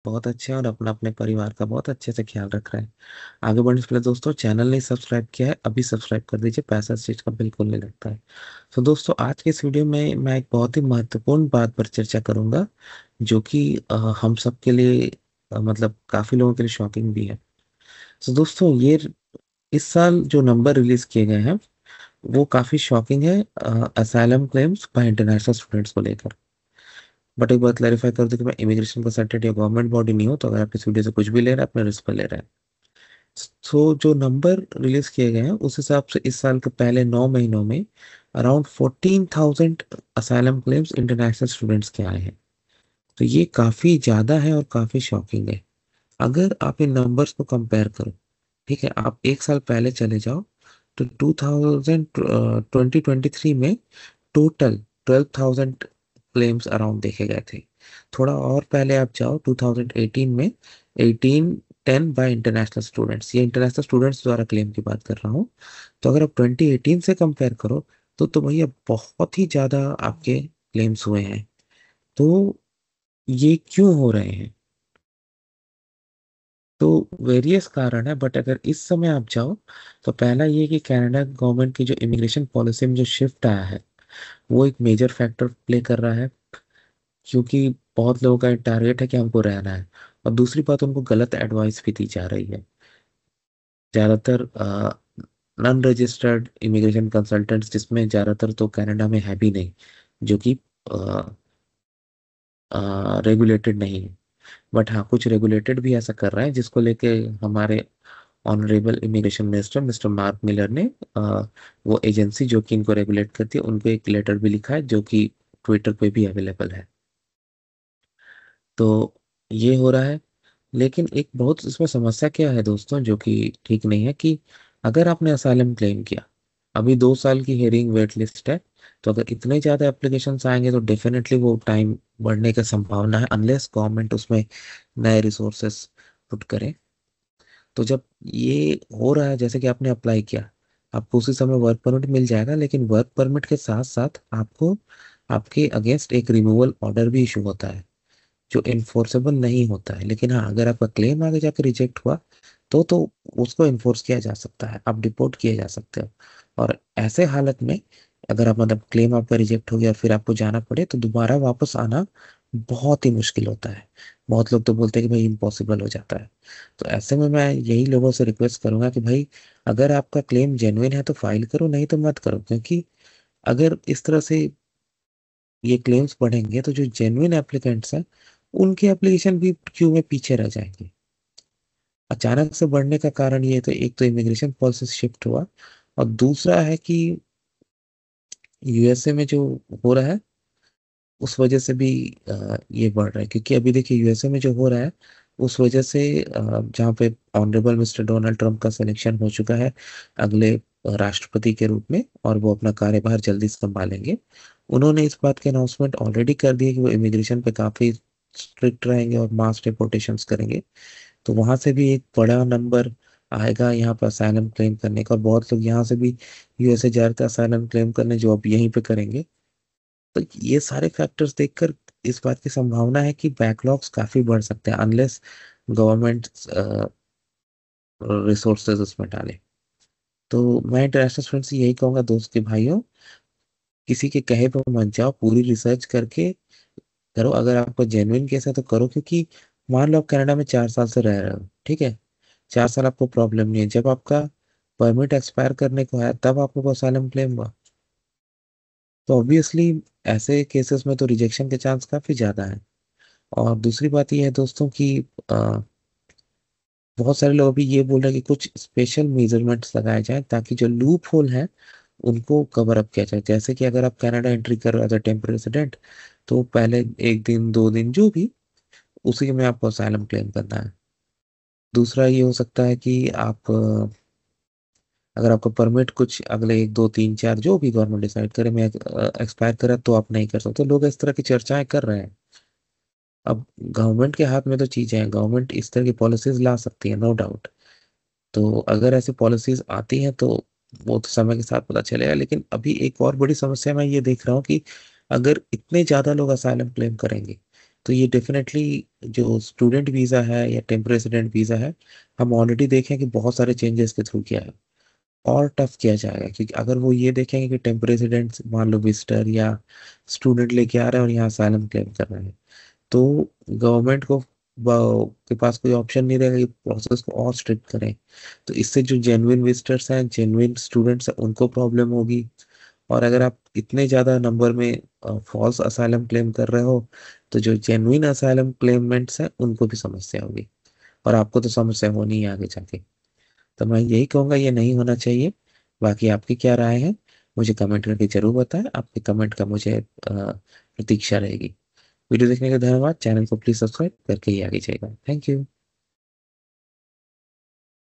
बहुत अच्छे हैं और अपना अपने परिवार का बहुत अच्छे से ख्याल रख रहे हैं। आगे बढ़ने से पहले दोस्तों, चैनल नहीं सब्सक्राइब किया है अभी सब्सक्राइब कर दीजिए, पैसा इस चीज का बिल्कुल नहीं लगता है। तो दोस्तों, आज के इस वीडियो में मैं एक बहुत ही महत्वपूर्ण बात पर चर्चा करूंगा, जो कि हम सब के लिए मतलब काफी लोगों के लिए शॉकिंग भी है। तो दोस्तों, ये इस साल जो नंबर रिलीज किए गए हैं वो काफी शॉकिंग है asylum claims bye international students को लेकर। बट एक बात क्लैरिफाई कर दूं कि मैं इमिग्रेशन कंसल्टेंट या गवर्नमेंट बॉडी नहीं हूं, तो अगर आप इस वीडियो से कुछ भी ले रहे हैं अपने रिस्क पर ले रहे हैं। तो जो नंबर रिलीज किए गए हैं उस हिसाब से इस साल के पहले 9 महीनों में around 14,000 asylum claims international students के आए हैं। तो ये काफी ज्यादा है और काफी शॉकिंग है। अगर आप इन नंबर्स को कंपेयर करो, ठीक है, आप एक साल पहले चले जाओ तो 2023 में टोटल 12,000 क्लेम्स अराउंड देखे गए थे। थोड़ा और पहले आप जाओ 2018 में 1810 बाय इंटरनेशनल स्टूडेंट्स, ये इंटरनेशनल स्टूडेंट्स द्वारा क्लेम की बात कर रहा हूँ। तो अगर आप 2018 से कंपेयर करो तो भैया बहुत ही ज्यादा आपके क्लेम्स हुए हैं। तो ये क्यों हो रहे हैं? तो वेरियस कारण है, बट अगर इस समय आप जाओ तो पहला ये कि कनाडा गवर्नमेंट की जो इमिग्रेशन पॉलिसी में जो शिफ्ट आया है वो एक मेजर फैक्टर प्ले कर रहा है, क्योंकि बहुत लोगों का टारगेट है कि हमको रहना है। और दूसरी बात, उनको गलत एडवाइस भी दी जा रही है। ज्यादातर नॉन रजिस्टर्ड इमिग्रेशन कंसल्टेंट्स, जिसमें ज्यादातर तो कनाडा में है भी नहीं, जो कि रेगुलेटेड नहीं है। बट हाँ, कुछ रेगुलेटेड भी ऐसा कर रहे हैं, जिसको लेके हमारे honourable immigration minister mister mark Miller ने वो एजेंसी जो कि इनको रेगुलेट करती है उनको एक लेटर भी लिखा है, जो कि ट्विटर पे भी अवेलेबल है। तो ये हो रहा है। लेकिन एक बहुत इसमें समस्या क्या है दोस्तों, जो कि ठीक नहीं है, कि अगर आपने असाइलम क्लेम किया, अभी 2 साल की हेयरिंग वेट लिस्ट है, तो अगर इतने ज्यादा एप्लीकेशंस आएंगे तो डेफिनेटली वो टाइम बढ़ने की संभावना है, अनलेस गवर्नमेंट उसमें नए रिसोर्सेस पुट करे। तो जब ये हो रहा है, जैसे कि आपने अप्लाई किया, आपको उसी समय वर्क परमिट मिल जाएगा, लेकिन वर्क परमिट के साथ साथ आपको आपके अगेंस्ट एक रिमूवल ऑर्डर भी इशू होता है, जो इन्फोर्सेबल नहीं होता है। लेकिन हाँ, अगर आपका क्लेम आगे जाकर रिजेक्ट हुआ तो उसको इन्फोर्स किया जा सकता है, आप डिपोर्ट किए जा सकते हो। और ऐसे हालत में अगर आप मतलब क्लेम आपका रिजेक्ट हो गया और फिर आपको जाना पड़े तो दोबारा वापस आना बहुत ही मुश्किल होता है। बहुत लोग तो बोलते हैं कि भाई इम्पॉसिबल हो जाता है। तो ऐसे में मैं यही लोगों से रिक्वेस्ट करूंगा कि भाई, अगर आपका क्लेम जेन्युइन है तो फाइल करो, नहीं तो मत करो। क्योंकि अगर इस तरह से ये क्लेम्स बढ़ेंगे तो जो जेन्युइन एप्लीकेंट्स हैं उनके एप्लीकेशन भी क्यू में पीछे रह जाएंगे। अचानक से बढ़ने का कारण ये तो, एक तो इमिग्रेशन पॉलिसी शिफ्ट हुआ, और दूसरा है कि यूएसए में जो हो रहा है उस वजह से भी ये बढ़ रहा है। क्योंकि अभी देखिए यूएसए में जो हो रहा है उस वजह से जहाँ पे ऑनरेबल मिस्टर डोनाल्ड ट्रंप का सिलेक्शन हो चुका है अगले राष्ट्रपति के रूप में, और वो अपना कार्यभार जल्दी संभालेंगे। उन्होंने इस बात की अनाउंसमेंट ऑलरेडी कर दी है कि वो इमिग्रेशन पे काफी स्ट्रिक्ट रहेंगे और मास डिपोर्टेशंस करेंगे। तो वहां से भी एक बड़ा नंबर आएगा यहाँ पर असाइलम क्लेम करने का, और बहुत लोग यहाँ से भी यूएसए जा रहे थे असाइलम क्लेम करने, जो अब यहीं पे करेंगे। तो ये सारे फैक्टर्स देखकर इस बात की संभावना है कि बैकलॉग्स काफी बढ़ सकते हैं, अनलेस गवर्नमेंट रिसोर्सेज उसमें डाले। तो मैं इंटरनेशनल स्टूडेंट से यही कहूंगा, दोस्त के भाइयों, किसी के कहे पर मत जाओ, पूरी रिसर्च करके करो। अगर आपका जेन्युइन केस है तो करो, क्योंकि मान लो आप कनाडा में 4 साल से रह रहे हो, ठीक है, 4 साल आपको प्रॉब्लम नहीं है, जब आपका परमिट एक्सपायर करने को है तब आपको असाइलम क्लेम हुआ, तो ऑब्वियसली ऐसे केसेस में तो रिजेक्शन के चांस काफी ज्यादा है। और दूसरी बात यह है दोस्तों कि अ, बहुत सारे लोग अभी ये बोल रहे हैं कि कुछ स्पेशल मेजरमेंट्स लगाए जाएं ताकि जो लूप होल है उनको कवर अप किया जाए। जैसे कि अगर आप कनाडा एंट्री कर रहे हो एज अ टेम्पररी रेसिडेंट, तो पहले 1 दिन 2 दिन जो भी, उसी में आपको असाइलम क्लेम करना है। दूसरा ये हो सकता है कि आप अगर आपका परमिट कुछ अगले 1 2 3 4 जो भी गवर्नमेंट डिसाइड करे में एक्सपायर करे तो आप नहीं कर सकते। लोग इस तरह की चर्चाएं कर रहे हैं। अब गवर्नमेंट के हाथ में तो चीजें हैं, गवर्नमेंट इस तरह की पॉलिसीज ला सकती है, नो डाउट। तो अगर ऐसी पॉलिसीज आती हैं तो वो तो समय के साथ पता चलेगा। लेकिन अभी एक और बड़ी समस्या मैं ये देख रहा हूँ कि अगर इतने ज्यादा लोग असाइलम क्लेम करेंगे तो ये डेफिनेटली जो स्टूडेंट वीज़ा है या टेम्पररी रेसिडेंट वीज़ा है, हम ऑलरेडी देखें कि बहुत सारे चेंजेस के थ्रू किया है, और टफ किया जाएगा। क्योंकि अगर वो ये देखेंगे कि टेम्पररी रेसिडेंट मान लो विजिटर या स्टूडेंट लेके आ रहे हैं और यहाँ असाइलम क्लेम कर रहे हैं, तो गवर्नमेंट को के पास कोई ऑप्शन नहीं रहेगा कि प्रोसेस को और स्ट्रिक्ट करें। तो इससे जो जेन्युइन विजिटर्स हैं, जेन्युइन स्टूडेंट्स हैं, उनको प्रॉब्लम होगी। और अगर आप इतने ज़्यादा नंबर में फॉल्स असाइलम क्लेम कर रहे हो, तो जो जेन्युइन असाइलम क्लेमेंट्स हैं उनको भी समस्या होगी, और आपको तो समस्या होनी है आगे जाके। तो मैं यही कहूँगा, ये नहीं होना चाहिए। बाकी आपकी क्या राय है, मुझे कमेंट करके जरूर बताएं। आपके कमेंट का मुझे प्रतीक्षा रहेगी। वीडियो देखने के लिए धन्यवाद। चैनल को प्लीज सब्सक्राइब करके ही आगे जाएगा। Thank you.